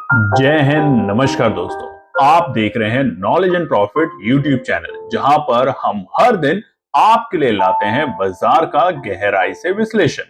जय हिंद। नमस्कार दोस्तों, आप देख रहे हैं knowledge and profit YouTube channel, जहां पर हम हर दिन आपके लिए लाते हैं बाजार का गहराई से विश्लेषण,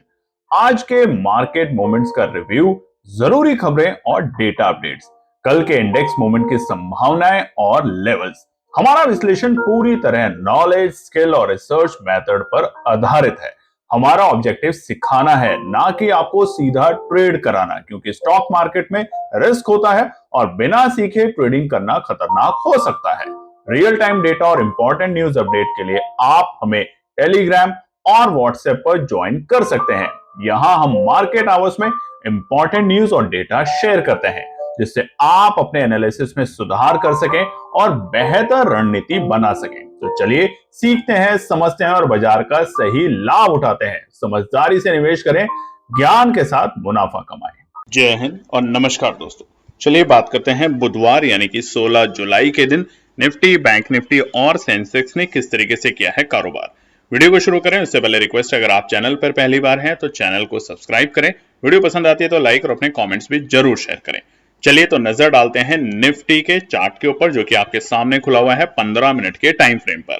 आज के मार्केट मोमेंट्स का रिव्यू, जरूरी खबरें और डेटा अपडेट्स, कल के इंडेक्स मूवमेंट की संभावनाएं और लेवल्स। हमारा विश्लेषण पूरी तरह नॉलेज, स्किल और रिसर्च मेथड पर आधारित है। हमारा ऑब्जेक्टिव सिखाना है, ना कि आपको सीधा ट्रेड कराना, क्योंकि स्टॉक मार्केट में रिस्क होता है और बिना सीखे ट्रेडिंग करना खतरनाक हो सकता है। रियल टाइम डेटा और इंपॉर्टेंट न्यूज अपडेट के लिए आप हमें टेलीग्राम और व्हाट्सएप पर ज्वाइन कर सकते हैं। यहाँ हम मार्केट आवर्स में इंपॉर्टेंट न्यूज और डेटा शेयर करते हैं, जिससे आप अपने एनालिसिस में सुधार कर सकें और बेहतर रणनीति बना सकें। तो चलिए सीखते हैं, समझते हैं और बाजार का सही लाभ उठाते हैं। समझदारी से निवेश करें, ज्ञान के साथ मुनाफा कमाएं। जय हिंद और नमस्कार दोस्तों। चलिए बात करते हैं बुधवार यानी कि 16 जुलाई के दिन निफ्टी, बैंक निफ्टी और सेंसेक्स ने किस तरीके से किया है कारोबार। वीडियो को शुरू करें उससे पहले रिक्वेस्ट, अगर आप चैनल पर पहली बार हैं तो चैनल को सब्सक्राइब करें, वीडियो पसंद आती है तो लाइक और अपने कमेंट्स भी जरूर शेयर करें। चलिए तो नजर डालते हैं निफ्टी के चार्ट के ऊपर, जो कि आपके सामने खुला हुआ है 15 मिनट के टाइम फ्रेम पर।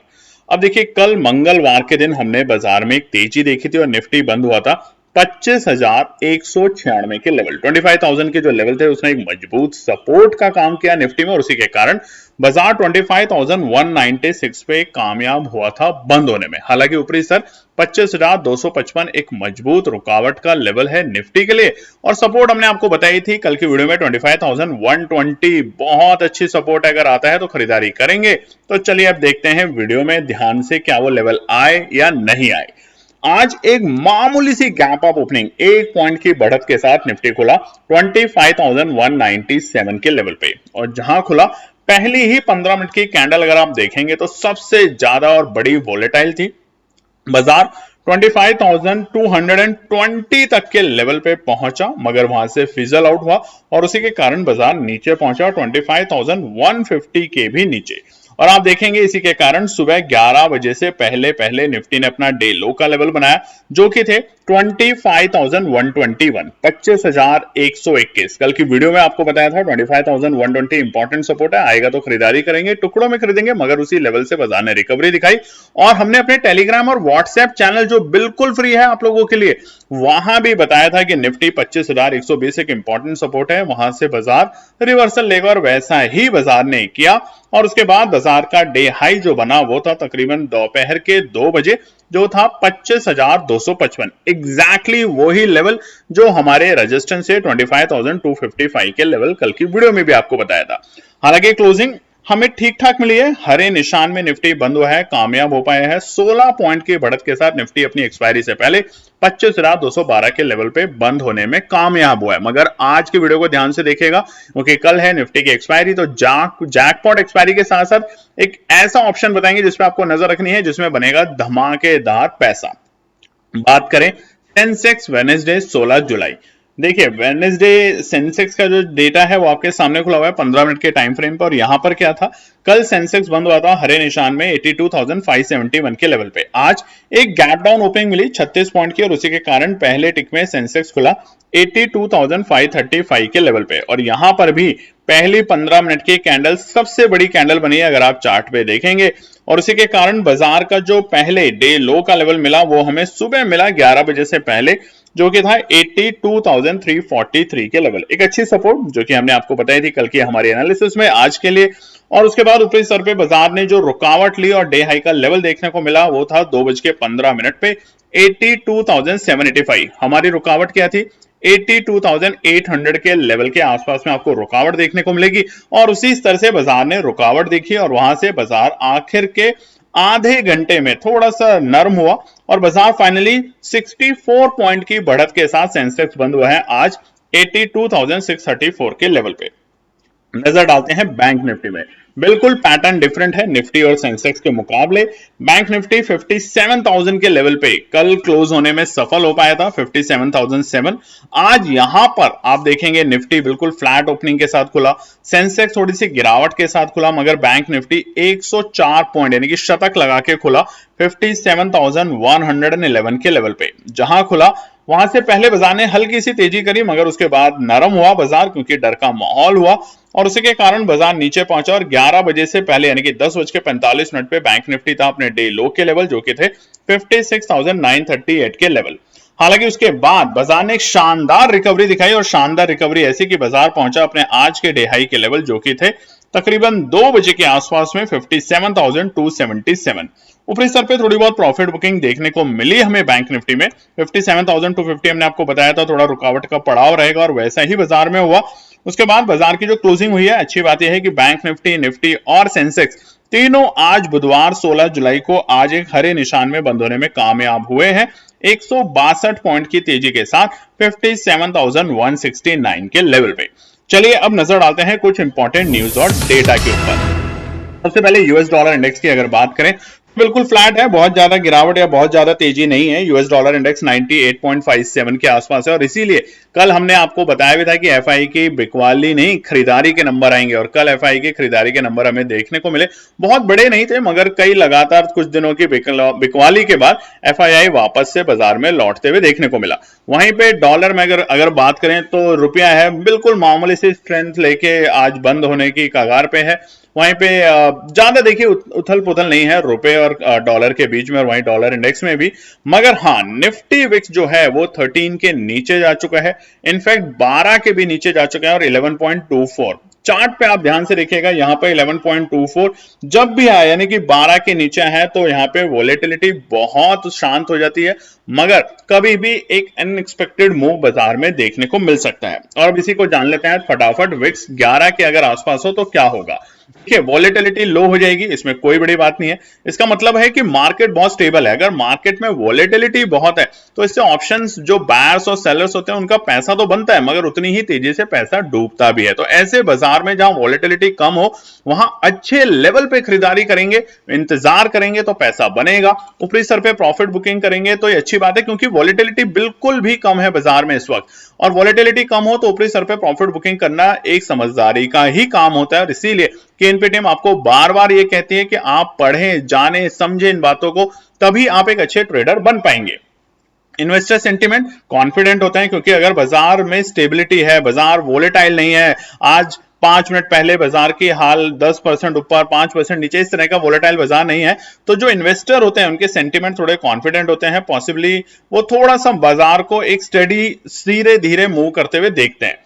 अब देखिए, कल मंगलवार के दिन हमने बाजार में एक तेजी देखी थी और निफ्टी बंद हुआ था 25,196 के लेवल, 25,000 के जो लेवल थे उसने एक मजबूत सपोर्ट का काम किया निफ्टी में, और उसी के कारण बाजार 25,196 पे कामयाब हुआ था बंद होने में। हालांकि ऊपरी स्तर 25,255 एक मजबूत रुकावट का लेवल है निफ्टी के लिए, और सपोर्ट हमने आपको बताई थी कल की वीडियो में 25,120 बहुत अच्छी सपोर्ट है। अगर आता है तो खरीदारी करेंगे। तो चलिए अब देखते हैं वीडियो में ध्यान से क्या वो लेवल आए या नहीं आए। आज एक मामूली सी गैप अप ओपनिंग, एक पॉइंट की बढ़त के साथ निफ्टी खुला 25,197 के लेवल पे, और जहां खुला पहली ही 15 मिनट की कैंडल अगर आप देखेंगे तो सबसे ज्यादा और बड़ी वोलेटाइल थी। बाजार 25,220 तक के लेवल पे पहुंचा, मगर वहां से फिजल आउट हुआ और उसी के कारण बाजार नीचे पहुंचा 25,150 के भी नीचे। और आप देखेंगे इसी के कारण सुबह 11 बजे से पहले पहले निफ्टी ने अपना डे लो का लेवल बनाया, जो कि थे 25,121, 25,121। कल की वीडियो में आपको बताया था 25,120 इंपॉर्टेंट सपोर्ट है, आएगा तो खरीदारी करेंगे, टुकड़ों में खरीदेंगे, मगर उसी लेवल से बाजार ने रिकवरी दिखाई। और हमने अपने टेलीग्राम और व्हाट्सएप चैनल, जो बिल्कुल फ्री है आप लोगों के लिए, वहां भी बताया था कि निफ्टी 25,120 एक इंपॉर्टेंट सपोर्ट है, वहां से बाजार रिवर्सल लेगा, और वैसा ही बाजार ने किया। और उसके बाद बाजार का डे हाई जो बना वो था तकरीबन दोपहर के 2 बजे, जो था 25,255, एग्जैक्टली वही लेवल जो हमारे रेजिस्टेंस है 25,255 के लेवल कल की वीडियो में भी आपको बताया था। हालांकि क्लोजिंग हमें ठीक ठाक मिली है, हरे निशान में निफ्टी बंद हुआ है, कामयाब हो पाया है। 16 पॉइंट की बढ़त के साथ निफ्टी अपनी एक्सपायरी से पहले 25,212 के लेवल पे बंद होने में कामयाब हुआ है। मगर आज की वीडियो को ध्यान से देखिएगा, क्योंकि कल है निफ्टी की एक्सपायरी, तो जैकपॉट एक्सपायरी के साथ साथ एक ऐसा ऑप्शन बताएंगे जिसपे आपको नजर रखनी है, जिसमें बनेगा धमाकेदार पैसा। बात करें सेंसेक्स वेडनेसडे 16 जुलाई, देखिए वेडनेसडे सेंसेक्स का जो डेटा है वो आपके सामने खुला हुआ है 15 मिनट के टाइम फ्रेम पर, और यहां पर क्या था, कल सेंसेक्स बंद हुआ था हरे निशान में 82,571 के लेवल पे। आज एक गैप डाउन ओपनिंग मिली 36 पॉइंट की, और उसी के कारण पहले टिक में सेंसेक्स खुला 82,535 के लेवल पे, और यहां पर भी पहली 15 मिनट की कैंडल सबसे बड़ी कैंडल बनी है अगर आप चार्ट पे देखेंगे। और उसी के कारण बाजार का जो पहले डे लो का लेवल मिला वो हमें सुबह मिला 11 बजे से पहले, जो कि था 82,343 के लेवल, एक अच्छी सपोर्ट जो कि हमने आपको बताई थी कल की हमारी एनालिसिस में आज के लिए। और उसके बाद ऊपरी स्तर पे बाजार ने जो रुकावट ली और डे हाई का लेवल देखने को मिला वो था 2:15 पे 82,785। हमारी रुकावट क्या थी, 82,800 के लेवल के आसपास में आपको रुकावट देखने को मिलेगी, और उसी स्तर से बाजार ने रुकावट देखी, और वहां से बाजार आखिर के आधे घंटे में थोड़ा सा नरम हुआ, और बाजार फाइनली 64 पॉइंट की बढ़त के साथ सेंसेक्स बंद हुआ है आज 82,634 के लेवल पे। नजर डालते हैं बैंक निफ्टी में, बिल्कुल पैटर्न डिफरेंट है निफ्टी और सेंसेक्स के मुकाबले। बैंक निफ्टी 57,000 के लेवल पे कल क्लोज होने में सफल हो पाया था, 57,007। आज यहां पर आप देखेंगे निफ्टी बिल्कुल फ्लैट ओपनिंग के साथ खुला, सेंसेक्स थोड़ी सी गिरावट के साथ खुला, मगर बैंक निफ्टी 104 पॉइंट यानी कि शतक लगा के खुला 57,111 के लेवल पे, जहां खुला वहां से पहले बाजार ने हल्की सी तेजी करी, मगर उसके बाद नरम हुआ बाजार क्योंकि डर का माहौल हुआ और उसी के कारण बाजार नीचे पहुंचा और 11 बजे से पहले यानी कि 10:45 पे बैंक निफ्टी था अपने डे लो के लेवल जो कि थे 56,938 के लेवल। हालांकि उसके बाद बाजार ने एक शानदार रिकवरी दिखाई और शानदार रिकवरी ऐसी कि बाजार पहुंचा अपने आज के डे हाई के लेवल जो कि थे तकरीबन 2 बजे के आसपास में 57,277। ऊपरी स्तर पे थोड़ी बहुत प्रॉफिट बुकिंग देखने को मिली हमें बैंक निफ्टी में। 57,250 हमने आपको बताया था थोड़ा रुकावट का पड़ाव रहेगा और वैसा ही बाजार में हुआ। उसके बाद बाजार की जो क्लोजिंग हुई है, अच्छी बात यह है कि बैंक निफ्टी, निफ्टी और सेंसेक्स तीनों आज बुधवार 16 जुलाई को आज एक हरे निशान में बंद होने में कामयाब हुए हैं 162 पॉइंट की तेजी के साथ 57,169 के लेवल पे। चलिए अब नजर डालते हैं कुछ इंपॉर्टेंट न्यूज और डेटा के ऊपर। सबसे पहले यूएस डॉलर इंडेक्स की अगर बात करें, बिल्कुल फ्लैट है, बहुत ज्यादा गिरावट या बहुत ज्यादा तेजी नहीं है। यूएस डॉलर इंडेक्स 98.57 के आसपास है और इसीलिए कल हमने आपको बताया भी था कि एफआई की बिकवाली नहीं खरीदारी के नंबर आएंगे और कल एफआई की खरीदारी के नंबर हमें देखने को मिले। बहुत बड़े नहीं थे मगर कई लगातार कुछ दिनों की बिकवाली के बाद एफआई वापस से बाजार में लौटते हुए देखने को मिला। वहीं पे डॉलर में अगर बात करें तो रुपया है बिल्कुल मामूली सी स्ट्रेंथ लेके आज बंद होने की कगार पे है। वहीं पे ज्यादा देखिए उथल पुथल नहीं है रुपए और डॉलर के बीच में और वहीं डॉलर इंडेक्स में भी। मगर हाँ, निफ्टी विक्स जो है वो 13 के नीचे जा चुका है, इनफैक्ट 12 के भी नीचे जा चुका है और 11.24 चार्ट पे आप ध्यान से देखिएगा यहाँ पे 11.24 जब भी आया यानी कि 12 के नीचे है तो यहाँ पे वोलेटिलिटी बहुत शांत हो जाती है, मगर कभी भी एक अनएक्सपेक्टेड मूव बाजार में देखने को मिल सकता है। और अब इसी को जान लेते हैं फटाफट। विक्स 11 के अगर आसपास हो तो क्या होगा। देखिए, वोलेटिलिटी लो हो जाएगी, इसमें कोई बड़ी बात नहीं है। इसका मतलब है कि मार्केट बहुत स्टेबल है। अगर मार्केट में वोलेटिलिटी बहुत है तो इससे ऑप्शंस जो बायर्स और सेलर्स होते हैं उनका पैसा तो बनता है मगर उतनी ही तेजी से पैसा डूबता भी है। तो ऐसे बाजार में जहां वोलेटिलिटी कम हो वहां अच्छे लेवल पे खरीदारी करेंगे, इंतजार करेंगे तो पैसा बनेगा। ऊपरी स्तर पे प्रॉफिट बुकिंग करेंगे तो ये अच्छी बात है क्योंकि वोलेटिलिटी बिल्कुल भी कम है बाजार में इस वक्त, और वोलेटिलिटी कम हो तो ऊपरी स्तर पे प्रॉफिट बुकिंग करना एक समझदारी का ही काम होता है। और इसीलिए केएनपी टीम आपको बार बार ये कहती है कि आप पढ़ें, जानें, समझें इन बातों को, तभी आप एक अच्छे ट्रेडर बन पाएंगे। इन्वेस्टर सेंटिमेंट कॉन्फिडेंट होते हैं क्योंकि अगर बाजार में स्टेबिलिटी है, बाजार वोलेटाइल नहीं है, आज 5 मिनट पहले बाजार की हाल 10% ऊपर 5% नीचे, इस तरह का वोलेटाइल बाजार नहीं है, तो जो इन्वेस्टर होते हैं उनके सेंटिमेंट थोड़े कॉन्फिडेंट होते हैं। पॉसिबली वो थोड़ा सा बाजार को एक स्टडी धीरे धीरे मूव करते हुए देखते हैं।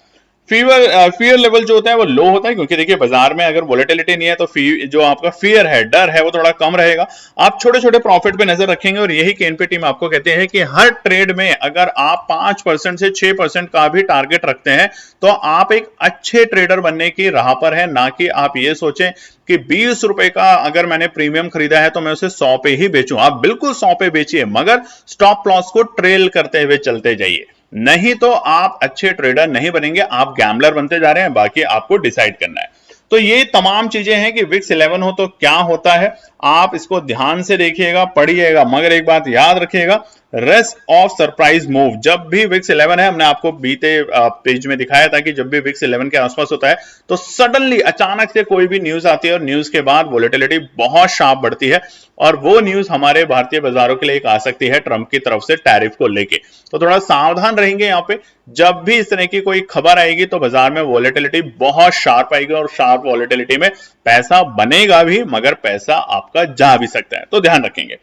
फियर लेवल जो होता है वो लो होता है क्योंकि देखिए बाजार में अगर वोलेटिलिटी नहीं है तो जो आपका फियर है, डर है, वो थोड़ा कम रहेगा। आप छोटे छोटे प्रॉफिट पे नजर रखेंगे और यही केएनपी टीम आपको कहते हैं कि हर ट्रेड में अगर आप 5% से 6% का भी टारगेट रखते हैं तो आप एक अच्छे ट्रेडर बनने की राह पर है, ना कि आप ये सोचें कि 20 रुपए का अगर मैंने प्रीमियम खरीदा है तो मैं उसे 100 पे ही बेचूं। आप बिल्कुल 100 पे बेचिए मगर स्टॉप लॉस को ट्रेल करते हुए चलते जाइए, नहीं तो आप अच्छे ट्रेडर नहीं बनेंगे, आप गैम्बलर बनते जा रहे हैं। बाकी आपको डिसाइड करना है। तो ये तमाम चीजें हैं कि विक्स 11 हो तो क्या होता है, आप इसको ध्यान से देखिएगा, पढ़िएगा, मगर एक बात याद रखिएगा, रिस्क ऑफ सरप्राइज मूव। जब भी विक्स 11 है, हमने आपको बीते पेज में दिखाया था कि जब भी विक्स 11 के आसपास होता है तो सडनली अचानक से कोई भी न्यूज आती है और न्यूज के बाद वोलेटिलिटी बहुत शार्प बढ़ती है और वो न्यूज हमारे भारतीय बाजारों के लिए एक आ सकती है ट्रंप की तरफ से टैरिफ को लेके। तो थोड़ा सावधान रहेंगे यहाँ पे। जब भी इस तरह की कोई खबर आएगी तो बाजार में वोलेटिलिटी बहुत शार्प आएगी और शार्प वोलेटिलिटी में पैसा बनेगा भी मगर पैसा आपका जा भी सकता है, तो ध्यान रखेंगे।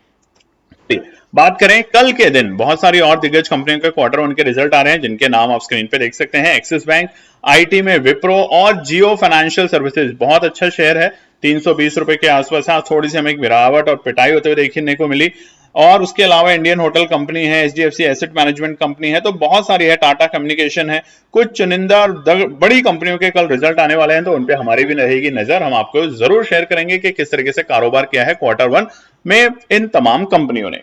बात करें कल के दिन, बहुत सारी और दिग्गज कंपनियों के क्वार्टर उनके रिजल्ट आ रहे हैं जिनके नाम आप स्क्रीन पे देख सकते हैं। एक्सिस बैंक, आईटी में विप्रो और जियो फाइनेंशियल सर्विसेज, बहुत अच्छा शेयर है, 320 रुपए के आसपास है। थोड़ी सी हमें एक गिरावट और पिटाई होते हुए देखने को मिली। और उसके अलावा इंडियन होटल कंपनी है, एचडीएफसी एसेट मैनेजमेंट कंपनी है, तो बहुत सारी है, टाटा कम्युनिकेशन है, कुछ चुनिंदा बड़ी कंपनियों के कल रिजल्ट आने वाले हैं तो उनपे हमारी भी रहेगी नजर। हम आपको जरूर शेयर करेंगे कि किस तरीके से कारोबार किया है क्वार्टर 1 में इन तमाम कंपनियों ने।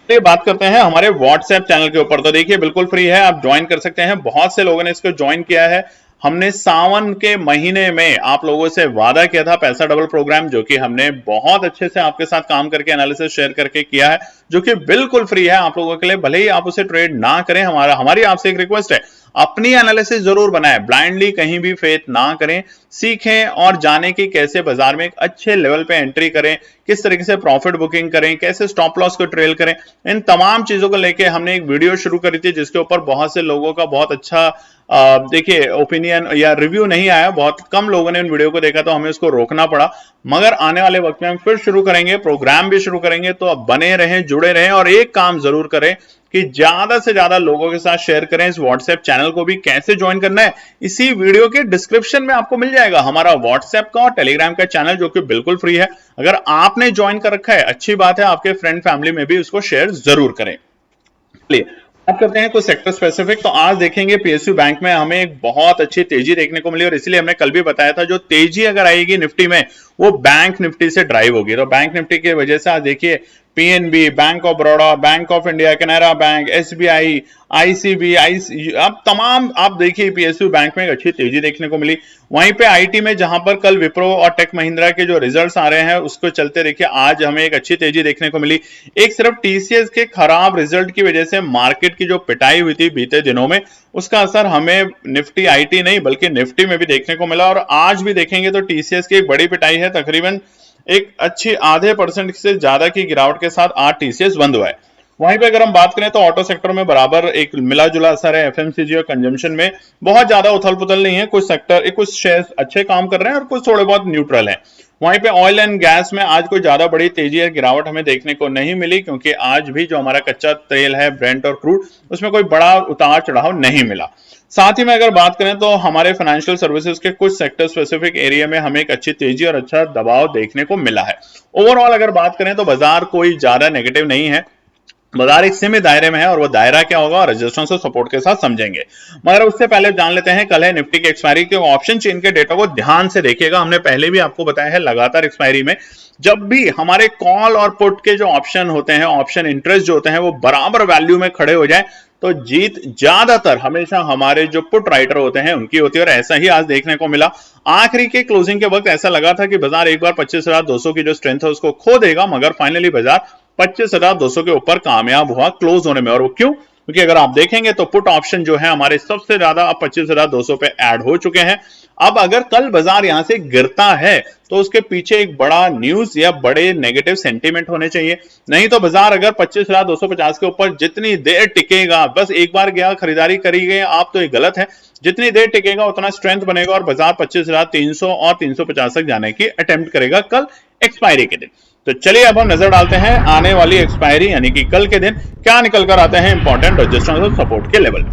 तो बात करते हैं हमारे व्हाट्सएप चैनल के ऊपर, तो देखिए बिल्कुल फ्री है, आप ज्वाइन कर सकते हैं। बहुत से लोगों ने इसको ज्वाइन किया है। हमने सावन के महीने में आप लोगों से वादा किया था पैसा डबल प्रोग्राम, जो कि हमने बहुत अच्छे से आपके साथ काम करके एनालिसिस शेयर करके किया है, जो कि बिल्कुल फ्री है आप लोगों के लिए। भले ही आप उसे ट्रेड ना करें, हमारी आपसे एक रिक्वेस्ट है, अपनी एनालिसिस जरूर बनाएं, ब्लाइंडली कहीं भी फेथ ना करें, सीखें और जाने कि कैसे बाजार में एक अच्छे लेवल पे एंट्री करें, किस तरीके से प्रॉफिट बुकिंग करें, कैसे स्टॉप लॉस को ट्रेल करें। इन तमाम चीजों को लेके हमने एक वीडियो शुरू करी थी जिसके ऊपर बहुत से लोगों का बहुत अच्छा देखिए ओपिनियन या रिव्यू नहीं आया, बहुत कम लोगों ने उन वीडियो को देखा तो हमें उसको रोकना पड़ा। मगर आने वाले वक्त में हम फिर शुरू करेंगे, प्रोग्राम भी शुरू करेंगे, तो अब बने रहें, जुड़े रहें और एक काम जरूर करें कि ज्यादा से ज्यादा लोगों के साथ शेयर करें। इस व्हाट्सएप चैनल को भी कैसे ज्वाइन करना है इसी वीडियो के डिस्क्रिप्शन में आपको मिल जाएगा, हमारा व्हाट्सएप का और टेलीग्राम का चैनल जो कि बिल्कुल फ्री है। अगर आपने ज्वाइन कर रखा है अच्छी बात है, आपके फ्रेंड फैमिली में भी उसको शेयर जरूर करें। चलिए बात करते हैं कुछ सेक्टर स्पेसिफिक। तो आज देखेंगे पीएसयू बैंक में हमें एक बहुत अच्छी तेजी देखने को मिली और इसलिए हमने कल भी बताया था जो तेजी अगर आएगी निफ्टी में वो बैंक निफ्टी से ड्राइव होगी। तो बैंक निफ्टी की वजह से आज देखिए PNB, bank of Baroda, bank of India, Canara bank, SBI, ICB, अब तमाम आप देखिए पीएसयू बैंक में एक अच्छी तेजी देखने को मिली। वहीं पे आईटी में जहां पर कल विप्रो और टेक महिंद्रा के जो रिजल्ट्स आ रहे हैं उसको चलते देखिए आज हमें एक अच्छी तेजी देखने को मिली। एक सिर्फ टीसीएस के खराब रिजल्ट की वजह से मार्केट की जो पिटाई हुई थी बीते दिनों में उसका असर हमें निफ्टी आईटी नहीं बल्कि निफ्टी में भी देखने को मिला और आज भी देखेंगे तो टीसीएस की एक बड़ी पिटाई है, तकरीबन एक अच्छी आधे % से ज्यादा की गिरावट के साथ आज टीसीएस बंद हुआ है। वहीं पे अगर हम बात करें तो ऑटो सेक्टर में बराबर एक मिला जुला असर है, एफएमसीजी और कंजम्पशन में बहुत ज्यादा उथल पुथल नहीं है, कुछ सेक्टर कुछ शेयर्स अच्छे काम कर रहे हैं और कुछ थोड़े बहुत न्यूट्रल हैं। वहीं पे ऑयल एंड गैस में आज कोई ज्यादा बड़ी तेजी या गिरावट हमें देखने को नहीं मिली क्योंकि आज भी जो हमारा कच्चा तेल है ब्रेंट और क्रूड उसमें कोई बड़ा उतार चढ़ाव नहीं मिला। साथ ही में अगर बात करें तो हमारे फाइनेंशियल सर्विसेज के कुछ सेक्टर स्पेसिफिक एरिया में हमें एक अच्छी तेजी और अच्छा दबाव देखने को मिला है। ओवरऑल अगर बात करें तो बाजार कोई ज्यादा नेगेटिव नहीं है, बाजार एक सीमित दायरे में है और वो दायरा क्या होगा और रेजिस्टेंस और सपोर्ट के साथ समझेंगे। मगर उससे पहले जान लेते हैं कल है निफ्टी की एक्सपायरी के ऑप्शन चेन के डेटा को ध्यान से देखिएगा। हमने पहले भी आपको बताया है लगातार एक्सपायरी में जब भी हमारे कॉल और पुट के जो ऑप्शन होते हैं, ऑप्शन इंटरेस्ट जो होते हैं वो बराबर वैल्यू में खड़े हो जाए तो जीत ज्यादातर हमेशा हमारे जो पुट राइटर होते हैं उनकी होती है और ऐसा ही आज देखने को मिला। आखिरी के क्लोजिंग के वक्त ऐसा लगा था कि बाजार एक बार 25,200 की जो स्ट्रेंथ है उसको खो देगा, मगर फाइनली बाजार 25,200 के ऊपर कामयाब हुआ क्लोज होने में। और वो क्यों? क्योंकि अगर आप देखेंगे तो पुट ऑप्शन जो है हमारे सबसे ज्यादा अब 25,200 पे ऐड हो चुके हैं। अब अगर कल बाजार यहां से गिरता है तो उसके पीछे एक बड़ा न्यूज या बड़े नेगेटिव सेंटीमेंट होने चाहिए, नहीं तो बाजार अगर 25,250 के ऊपर जितनी देर टिकेगा, बस एक बार गया खरीदारी करी गई आप तो ये गलत है, जितनी देर टिकेगा उतना स्ट्रेंथ बनेगा और बाजार 25,300 और 350 तक जाने की अटेम्प्ट करेगा कल एक्सपायरी के दिन। तो चलिए अब हम नजर डालते हैं आने वाली एक्सपायरी यानी कि कल के दिन क्या निकल कर आते हैं इंपॉर्टेंट रेजिस्टेंस और सपोर्ट के लेवल।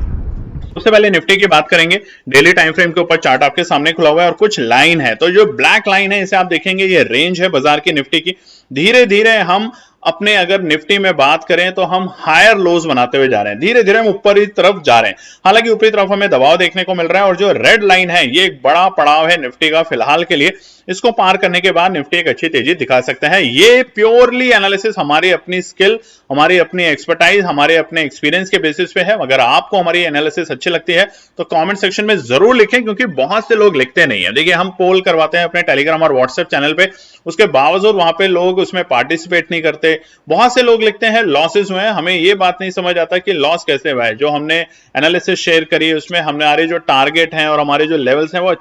सबसे पहले निफ्टी की बात करेंगे। डेली टाइम फ्रेम के ऊपर चार्ट आपके सामने खुला हुआ है और कुछ लाइन है, तो जो ब्लैक लाइन है इसे आप देखेंगे ये रेंज है बाजार की निफ्टी की। धीरे धीरे हम अपने अगर निफ्टी में बात करें तो हम हायर लोज बनाते हुए जा रहे हैं, धीरे धीरे हम ऊपर की तरफ जा रहे हैं। हालांकि ऊपरी तरफ हमें दबाव देखने को मिल रहा है और जो रेड लाइन है ये एक बड़ा पड़ाव है निफ्टी का फिलहाल के लिए। इसको पार करने के बाद निफ्टी एक अच्छी तेजी दिखा सकता है। ये प्योरली एनालिसिस हमारी अपनी स्किल, हमारी अपनी एक्सपर्टाइज, हमारे अपने एक्सपीरियंस के बेसिस पे है। अगर आपको हमारी एनालिसिस अच्छी लगती है तो कमेंट सेक्शन में जरूर लिखें, क्योंकि बहुत से लोग लिखते नहीं है। देखिए हम पोल करवाते हैं अपने टेलीग्राम और व्हाट्सएप चैनल पे, उसके बावजूद वहां पे लोग उसमें पार्टिसिपेट नहीं करते। बहुत से लोग लिखते हैं लॉसेस हुए हैं, हमें ये बात नहीं समझ आता कि लॉस कैसे हुआ है। जो हमने एनालिसिस शेयर करी उसमें हमारे जो टारगेट हैं और हमारे जो लेवल्स हैं वो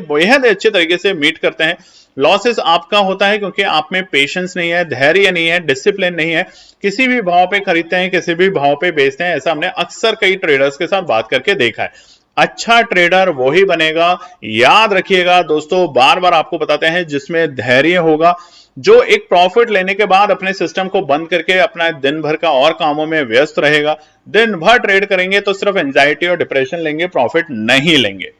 बेहद अच्छे तरीके से मीट करते हैं। लॉसेस आपका होता है क्योंकि आप में पेशेंस नहीं है, धैर्य नहीं है, डिसिप्लिन नहीं है। किसी भी भाव पे खरीदते हैं, किसी भी भाव पे बेचते हैं, ऐसा हमने अक्सर कई ट्रेडर्स के साथ बात करके देखा है। अच्छा ट्रेडर वही बनेगा, याद रखिएगा दोस्तों, बार बार आपको बताते हैं, जिसमें धैर्य होगा, जो एक प्रॉफिट लेने के बाद अपने सिस्टम को बंद करके अपना दिन भर का और कामों में व्यस्त रहेगा। दिन भर ट्रेड करेंगे तो सिर्फ एंजाइटी और डिप्रेशन लेंगे, प्रॉफिट नहीं लेंगे।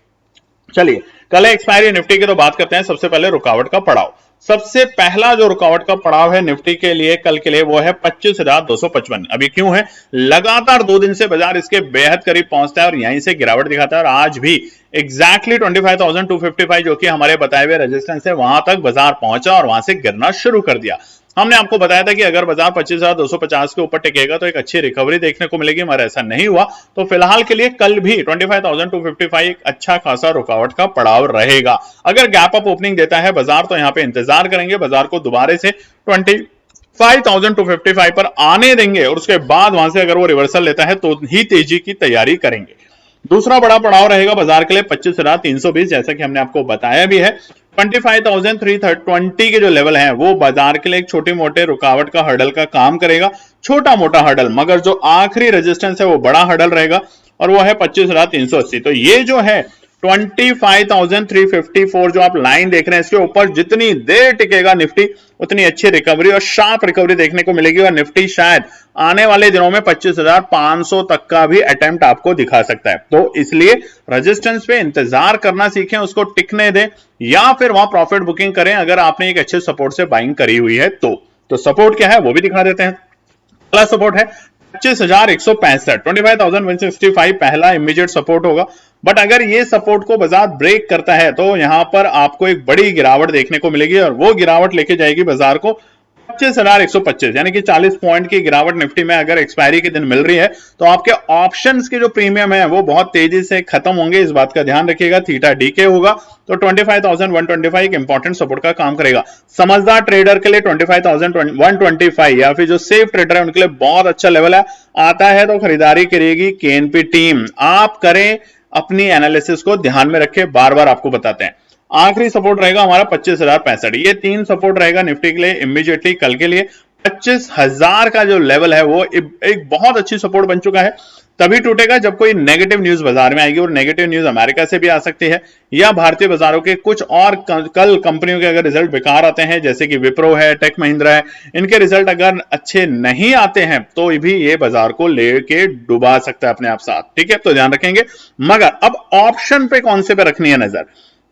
चलिए कल एक्सपायरी निफ्टी की तो बात करते हैं। सबसे पहले रुकावट का पड़ाव, सबसे पहला जो रुकावट का पड़ाव है निफ्टी के लिए कल के लिए वो है 25,255। अभी क्यों है? लगातार 2 दिन से बाजार इसके बेहद करीब पहुंचता है और यहीं से गिरावट दिखाता है और आज भी एग्जैक्टली 25,255 जो कि हमारे बताए हुए रेजिस्टेंस है वहां तक बाजार पहुंचा और वहां से गिरना शुरू कर दिया। हमने आपको बताया था कि अगर बाजार 25,250 के ऊपर टिकेगा तो एक अच्छी रिकवरी देखने को मिलेगी, मगर ऐसा नहीं हुआ। तो फिलहाल के लिए कल भी 25,255 एक अच्छा खासा रुकावट का पड़ाव रहेगा। अगर गैप अप ओपनिंग देता है बाजार तो यहां पे इंतजार करेंगे, बाजार को दोबारा से 25,255 पर आने देंगे और उसके बाद वहां से अगर वो रिवर्सल लेता है तो ही तेजी की तैयारी करेंगे। दूसरा बड़ा पड़ाव रहेगा बाजार के लिए 25,320, जैसा कि हमने आपको बताया भी है। 25,320 के जो लेवल है वो बाजार के लिए एक छोटे मोटे रुकावट का हर्डल का काम करेगा, छोटा मोटा हर्डल, मगर जो आखिरी रेजिस्टेंस है वो बड़ा हर्डल रहेगा और वो है 25,380। तो ये जो है 25,354 जो आप लाइन देख रहे हैं, इसके ऊपर जितनी देर टिकेगा निफ्टी उतनी अच्छी रिकवरी और शार्प रिकवरी देखने को मिलेगी और निफ्टी शायद आने वाले दिनों में 25,500 तक का भी अटेम्प्ट आपको दिखा सकता है। तो इसलिए रेजिस्टेंस पे इंतजार करना सीखें, उसको टिकने दें या फिर वहां प्रॉफिट बुकिंग करें अगर आपने एक अच्छे सपोर्ट से बाइंग करी हुई है तो सपोर्ट क्या है वो भी दिखा देते हैं। पहला सपोर्ट है 25,165, 25,165 पहला इमीडिएट सपोर्ट होगा। बट अगर ये सपोर्ट को बाजार ब्रेक करता है तो यहां पर आपको एक बड़ी गिरावट देखने को मिलेगी और वो गिरावट लेके जाएगी बाजार को 25,125, यानी कि 40 पॉइंट की गिरावट निफ्टी में अगर एक्सपायरी के दिन मिल रही है तो आपके ऑप्शंस के जो प्रीमियम है वो बहुत तेजी से खत्म होंगे, इस बात का ध्यान रखिएगा। थीटा डीके होगा तो 25,125 एक इंपॉर्टेंट सपोर्ट का काम करेगा। समझदार ट्रेडर के लिए 25,125 या फिर जो सेफ ट्रेडर है उनके लिए बहुत अच्छा लेवल है। आता है तो खरीदारी करेगी केएनपी टीम। आप करें अपनी एनालिसिस को ध्यान में रखें, बार बार आपको बताते हैं। आखिरी सपोर्ट रहेगा हमारा 25,065, ये 3 सपोर्ट रहेगा निफ्टी के लिए इमीडिएटली कल के लिए। 25,000 का जो लेवल है वो एक बहुत अच्छी सपोर्ट बन चुका है। तभी टूटेगा जब कोई नेगेटिव न्यूज बाजार में आएगी और नेगेटिव न्यूज अमेरिका से भी आ सकती है या भारतीय बाजारों के कुछ और कल कंपनियों के अगर रिजल्ट बेकार आते हैं, जैसे कि विप्रो है, टेक महिंद्रा है, इनके रिजल्ट अगर अच्छे नहीं आते हैं तो भी ये बाजार को लेके डुबा सकता है अपने आप साथ, ठीक है, तो ध्यान रखेंगे। मगर अब ऑप्शन पे कौन से पे रखनी है नजर,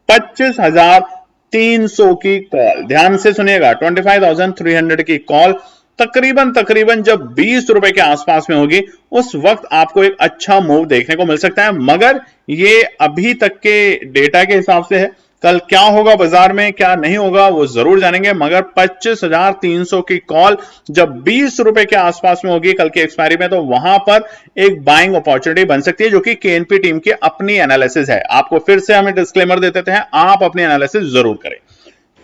25,300 की कॉल, ध्यान से सुनिएगा, 25,300 की कॉल तकरीबन जब 20 रुपए के आसपास में होगी उस वक्त आपको एक अच्छा मूव देखने को मिल सकता है। मगर ये अभी तक के डेटा के हिसाब से है, कल क्या होगा बाजार में क्या नहीं होगा वो जरूर जानेंगे। मगर 25,300 की कॉल जब 20 रुपए के आसपास में होगी कल की एक्सपायरी में तो वहां पर एक बाइंग अपॉर्चुनिटी बन सकती है, जो कि केएनपी टीम की अपनी एनालिसिस है। आपको फिर से हमें डिस्क्लेमर दे देते हैं, आप अपनी एनालिसिस जरूर करें।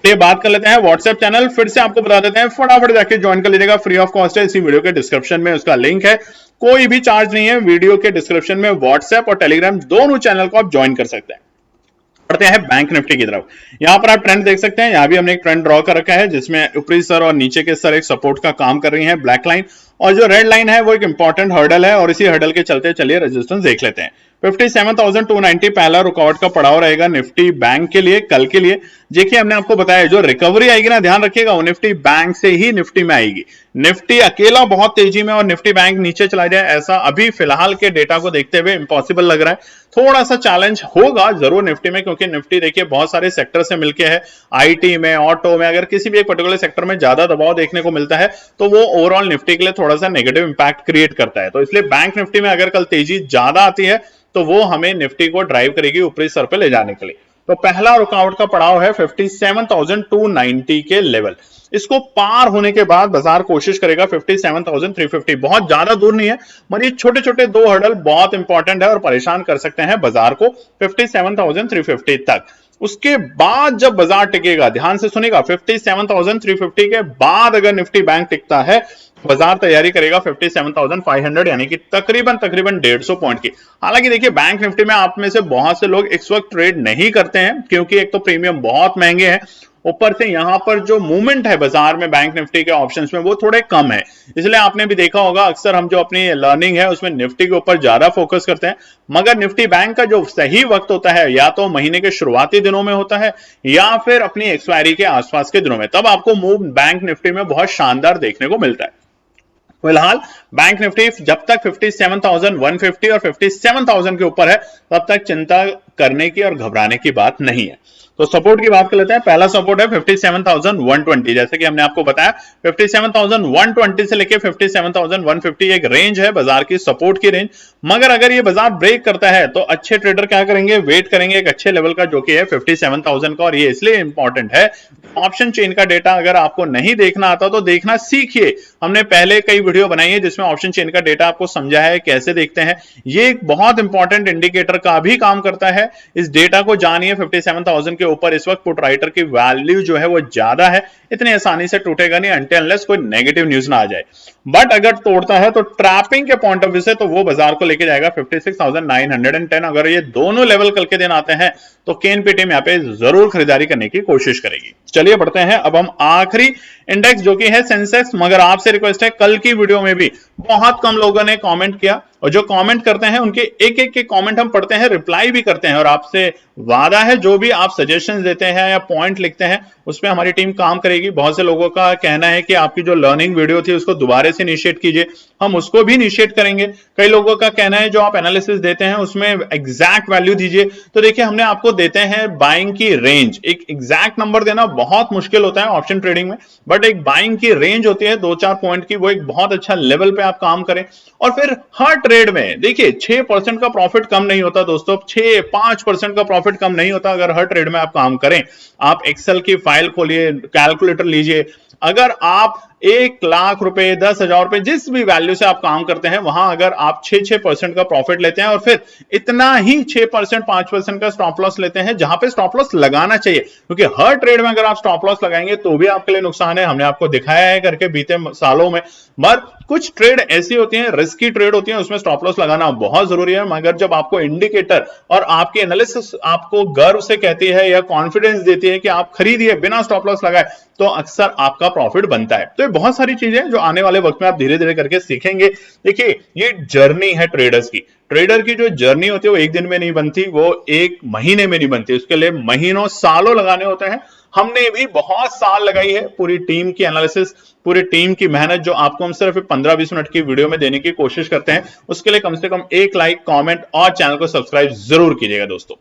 ये बात कर लेते हैं व्हाट्सएप चैनल, फिर से आपको बता देते हैं, फटाफट जाके ज्वाइन कर लीजिएगा, फ्री ऑफ कॉस्ट है, इसी वीडियो के डिस्क्रिप्शन में उसका लिंक है, कोई भी चार्ज नहीं है। वीडियो के डिस्क्रिप्शन में व्हाट्सएप और टेलीग्राम दोनों चैनल को आप ज्वाइन कर सकते हैं। बढ़ते हैं बैंक निफ्टी की तरफ। यहां पर आप ट्रेंड देख सकते हैं, यहां भी हमने एक ट्रेंड ड्रॉ कर रखा है जिसमें ऊपरी सर और नीचे के सर एक सपोर्ट का काम कर रही है, ब्लैक लाइन, और जो रेड लाइन है वो एक इंपॉर्टेंट हर्डल है और इसी हर्डल के चलते चलिए रेजिस्टेंस देख लेते हैं। 57,290 पहला रुकावट का पड़ाव रहेगा निफ्टी बैंक के लिए कल के लिए। देखिए हमने आपको बताया जो रिकवरी आएगी ना, ध्यान रखिएगा, वो निफ्टी बैंक से ही निफ्टी में आएगी। निफ्टी अकेला बहुत तेजी में और निफ्टी बैंक नीचे चला जाए ऐसा अभी फिलहाल के डेटा को देखते हुए इंपॉसिबल लग रहा है। थोड़ा सा चैलेंज होगा जरूर निफ्टी में, क्योंकि निफ्टी देखिए बहुत सारे सेक्टर से मिलके है, आईटी में, ऑटो में, अगर किसी भी एक पर्टिकुलर सेक्टर में ज्यादा दबाव देखने को मिलता है तो वो ओवरऑल निफ्टी के लिए थोड़ा सा नेगेटिव इंपैक्ट क्रिएट करता है। तो इसलिए बैंक निफ्टी में अगर कल तेजी ज्यादा आती है तो वो हमें निफ्टी को ड्राइव करेगी ऊपरी स्तर पे ले जाने के लिए। तो पहला रुकावट का पड़ाव है 57,290 के लेवल, इसको पार होने के बाद बाजार कोशिश करेगा 57,350, बहुत ज्यादा दूर नहीं है, मगर ये छोटे छोटे दो हर्डल बहुत इंपॉर्टेंट है और परेशान कर सकते हैं बाजार को 57,350 तक। उसके बाद जब बाजार टिकेगा, ध्यान से सुनिएगा, 57,350 के बाद अगर निफ्टी बैंक टिकता है बाजार तैयारी करेगा 57,500, यानी कि तकरीबन 150 पॉइंट की। हालांकि देखिए बैंक निफ्टी में आप में से बहुत से लोग इस वक्त ट्रेड नहीं करते हैं क्योंकि एक तो प्रीमियम बहुत महंगे हैं, ऊपर से यहां पर जो मूवमेंट है बाजार में बैंक निफ्टी के ऑप्शंस में वो थोड़े कम है। इसलिए आपने भी देखा होगा अक्सर हम जो अपनी लर्निंग है उसमें निफ्टी के ऊपर ज्यादा फोकस करते हैं, मगर निफ्टी बैंक का जो सही वक्त होता है या तो महीने के शुरुआती दिनों में होता है या फिर अपनी एक्सपायरी के आसपास के दिनों में, तब आपको मूव बैंक निफ्टी में बहुत शानदार देखने को मिलता है। फिलहाल बैंक निफ्टी जब तक 57,150 और 57,000 के ऊपर है तब तक चिंता करने की और घबराने की बात नहीं है। तो सपोर्ट की बात कर लेते हैं। पहला सपोर्ट है 57,120, जैसे कि हमने आपको बताया 57,120 से लेके 57,150 एक रेंज है बाजार की, सपोर्ट की रेंज। मगर अगर ये बाजार ब्रेक करता है तो अच्छे ट्रेडर क्या करेंगे, वेट करेंगे एक अच्छे लेवल का जो कि है 57,000 का, और ये इसलिए इंपॉर्टेंट है, ऑप्शन चेन का डेटा अगर आपको नहीं देखना आता तो देखना सीखिए। हमने पहले कई वीडियो बनाई है जिसमें ऑप्शन चेन का डेटा आपको समझा है कैसे देखते हैं। ये एक बहुत इंपॉर्टेंट इंडिकेटर का भी काम करता है है, इस डेटा को जानिए। 57,000 के ऊपर इस वक्त पुट राइटर की वैल्यू जो है वो ज्यादा है, इतनी आसानी से टूटेगा नहीं अनटिल अनलेस कोई नेगेटिव न्यूज ना आ जाए। बट अगर तोड़ता है तो ट्रैपिंग के पॉइंट ऑफ व्यू से तो वो बाजार को लेके जाएगा 56,910। अगर ये दोनों लेवल कल के दिन आते हैं तो केएनपी टीम यहाँ पे जरूर खरीदारी करने की कोशिश करेगी। चलिए बढ़ते हैं अब हम आखिरी इंडेक्स जो कि है सेंसेक्स। मगर आपसे रिक्वेस्ट है, कल की वीडियो में भी बहुत कम लोगों ने कमेंट किया और जो कमेंट करते हैं उनके एक एक के कमेंट हम पढ़ते हैं, रिप्लाई भी करते हैं और आपसे वादा है जो भी आप सजेशंस देते हैं या पॉइंट लिखते हैं उस पर हमारी टीम काम करेगी। बहुत से लोगों का कहना है कि आपकी जो लर्निंग वीडियो थी उसको दोबारा से इनिशिएट कीजिए, हम उसको भी इनिशिएट करेंगे। कई लोगों का कहना है जो आप एनालिसिस देते हैं उसमें एग्जैक्ट वैल्यू दीजिए। तो देखिए हमने आपको देते हैं बाइंग की रेंज, एक एग्जैक्ट नंबर देना बहुत मुश्किल होता है ऑप्शन ट्रेडिंग में, बट एक बाइंग की रेंज होती है 2-4 पॉइंट की, वो एक बहुत अच्छा लेवल पे आप काम करें। और फिर हर ट्रेड में देखिए 6% का प्रॉफिट कम नहीं होता दोस्तों, 6-5% का प्रॉफिट कम नहीं होता अगर हर ट्रेड में आप काम करें। आप एक्सेल की फाइल खोलिए, कैलकुलेटर लीजिए, अगर आप 1 लाख रुपए, 10,000 रुपए, जिस भी वैल्यू से आप काम करते हैं वहां अगर आप 6% का प्रॉफिट लेते हैं और फिर इतना ही 6% 5% का स्टॉप लॉस लेते हैं, जहां पे स्टॉप लॉस लगाना चाहिए, क्योंकि हर ट्रेड में अगर आप स्टॉप लॉस लगाएंगे तो भी आपके लिए नुकसान है, हमने आपको दिखाया है करके बीते सालों में। मगर कुछ ट्रेड ऐसी होती हैं, रिस्की ट्रेड होती हैं, उसमें स्टॉप लॉस लगाना बहुत जरूरी है। मगर जब आपको इंडिकेटर और आपकी एनालिसिस आपको गर्व से कहती है या कॉन्फिडेंस देती है कि आप खरीदिए बिना स्टॉप लॉस लगाए, तो अक्सर आपका प्रॉफिट बनता है। तो ये बहुत सारी चीजें जो आने वाले वक्त में आप धीरे धीरे करके सीखेंगे। देखिए ये जर्नी है ट्रेडर्स की, ट्रेडर की जो जर्नी होती है वो एक दिन में नहीं बनती, वो एक महीने में नहीं बनती, उसके लिए महीनों सालों लगाने होते हैं। हमने भी बहुत साल लगाई है, पूरी टीम की एनालिसिस, पूरी टीम की मेहनत जो आपको हम सिर्फ 15-20 मिनट की वीडियो में देने की कोशिश करते हैं। उसके लिए कम से कम एक लाइक, कमेंट और चैनल को सब्सक्राइब जरूर कीजिएगा दोस्तों।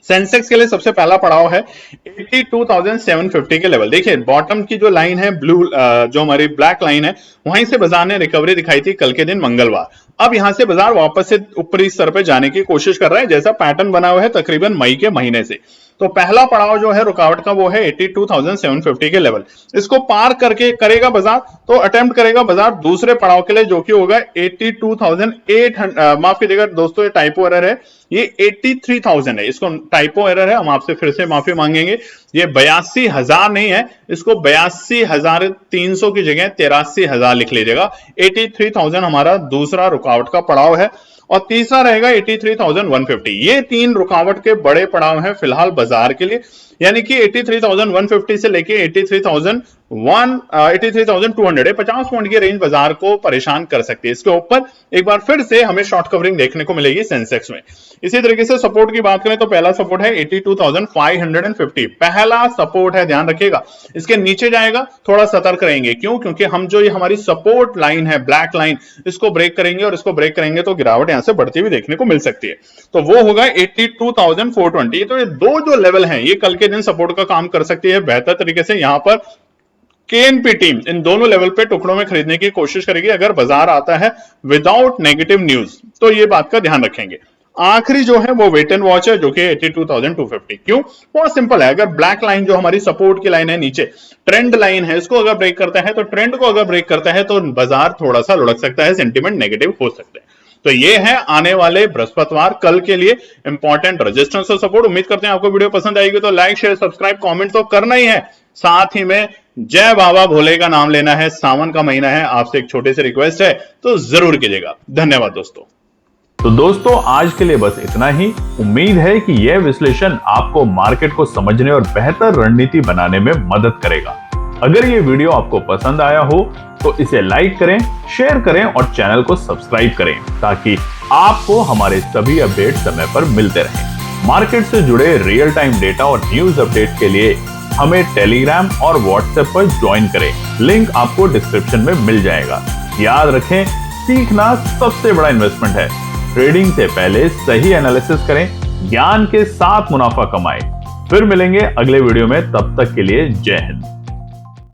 सेंसेक्स के लिए सबसे पहला पड़ाव है 82,750 के लेवल। देखिए बॉटम की जो लाइन है ब्लू, जो हमारी ब्लैक लाइन है, वहीं से बाजार ने रिकवरी दिखाई थी कल के दिन मंगलवार। अब यहां से बाजार वापस से ऊपरी स्तर पे जाने की कोशिश कर रहा है, जैसा पैटर्न बना हुआ है तकरीबन मई के महीने से। तो पहला पड़ाव जो है रुकावट का वो है 82,750 के लेवल। इसको पार करके करेगा बाजार तो अटेम्प्ट करेगा बाजार दूसरे पड़ाव के लिए, जो कि होगा 82,800, माफ कीजिएगा दोस्तों ये टाइपो एरर है, ये 83,000 है, इसको टाइपो एरर है, हम आपसे फिर से माफी मांगेंगे। ये 82,000 नहीं है, इसको 82,300 की जगह 83,000 लिख लीजिएगा। 83,000 हमारा दूसरा रुकावट का पड़ाव है और तीसरा रहेगा 83,150। ये तीन रुकावट के बड़े पड़ाव हैं फिलहाल बाजार के लिए, यानी कि 83,150 से लेके 83,200, 50 पॉइंट की रेंज बाजार को परेशान कर सकती है। इसके ऊपर एक बार फिर से हमें शॉर्ट कवरिंग देखने को मिलेगी सेंसेक्स में। इसी तरीके से सपोर्ट की बात करें तो पहला सपोर्ट है 82,550, पहला सपोर्ट है, ध्यान रखिएगा। इसके नीचे जाएगा थोड़ा सतर्क रहेंगे, क्यों? क्योंकि हम जो ये हमारी सपोर्ट लाइन है ब्लैक लाइन, इसको ब्रेक करेंगे और इसको ब्रेक करेंगे तो गिरावट यहां से बढ़ती हुई देखने को मिल सकती है। तो वो होगा 82,420। तो ये दो जो लेवल हैं ये कल के दिन सपोर्ट का काम कर सकती है बेहतर तरीके से। यहां पर केएनपी टीम इन दोनों लेवल पे टुकड़ों में खरीदने की कोशिश करेगी अगर बाजार आता है विदाउट नेगेटिव न्यूज, तो ये बात का ध्यान रखेंगे। आखिरी जो है वो वेट एंड वॉच है जो कि 82,250। क्यों? बहुत सिंपल है, अगर ब्लैक लाइन जो हमारी सपोर्ट की लाइन है नीचे ट्रेंड लाइन है, इसको अगर ब्रेक करता है तो ट्रेंड को अगर ब्रेक करता है तो बाजार थोड़ा सा लुढ़क सकता है, सेंटीमेंट नेगेटिव हो सकता है। तो ये है आने वाले बृहस्पतिवार कल के लिए इंपॉर्टेंट रेजिस्टेंस और सपोर्ट। उम्मीद करते हैं आपको वीडियो पसंद आएगी, तो लाइक शेयर सब्सक्राइब कमेंट तो करना ही है, साथ ही में जय बाबा भोले का नाम लेना है। सावन का महीना है, आपसे एक छोटी सी रिक्वेस्ट है तो जरूर कीजिएगा। धन्यवाद दोस्तों। तो दोस्तों आज के लिए बस इतना ही। उम्मीद है कि यह विश्लेषण आपको मार्केट को समझने और बेहतर रणनीति बनाने में मदद करेगा। अगर ये वीडियो आपको पसंद आया हो तो इसे लाइक करें, शेयर करें और चैनल को सब्सक्राइब करें, ताकि आपको हमारे सभी अपडेट समय पर मिलते रहें। मार्केट से जुड़े रियल टाइम डेटा और न्यूज अपडेट के लिए हमें टेलीग्राम और व्हाट्सएप पर ज्वाइन करें, लिंक आपको डिस्क्रिप्शन में मिल जाएगा। याद रखें, सीखना सबसे बड़ा इन्वेस्टमेंट है। ट्रेडिंग से पहले सही एनालिसिस करें, ज्ञान के साथ मुनाफा कमाएं। फिर मिलेंगे अगले वीडियो में, तब तक के लिए जय हिंद।